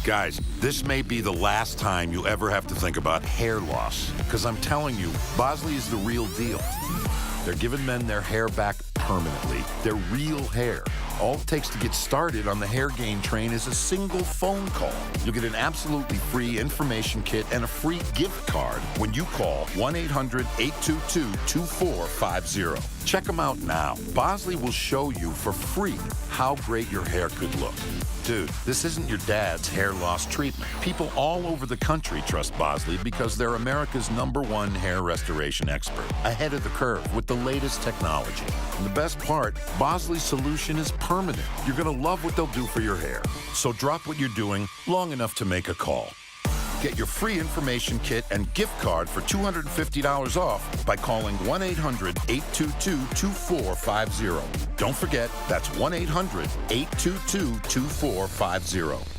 Guys, this may be the last time you ever have to think about hair loss, because I'm telling you, Bosley is the real deal. They're giving men their hair back permanently, their real hair. All it takes to get started on the hair gain train is a single phone call. You'll get an absolutely free information kit and a free gift card when you call 1-800-822-2450. Check them out now. Bosley will show you for free how great your hair could look. Dude, this isn't your dad's hair loss treatment. People all over the country trust Bosley because they're America's #1 hair restoration expert, ahead of the curve with the latest technology. And the best part, Bosley's solution is permanent. You're gonna love what they'll do for your hair. So drop what you're doing long enough to make a call. Get your free information kit and gift card for $250 off by calling 1-800-822-2450. Don't forget, that's 1-800-822-2450.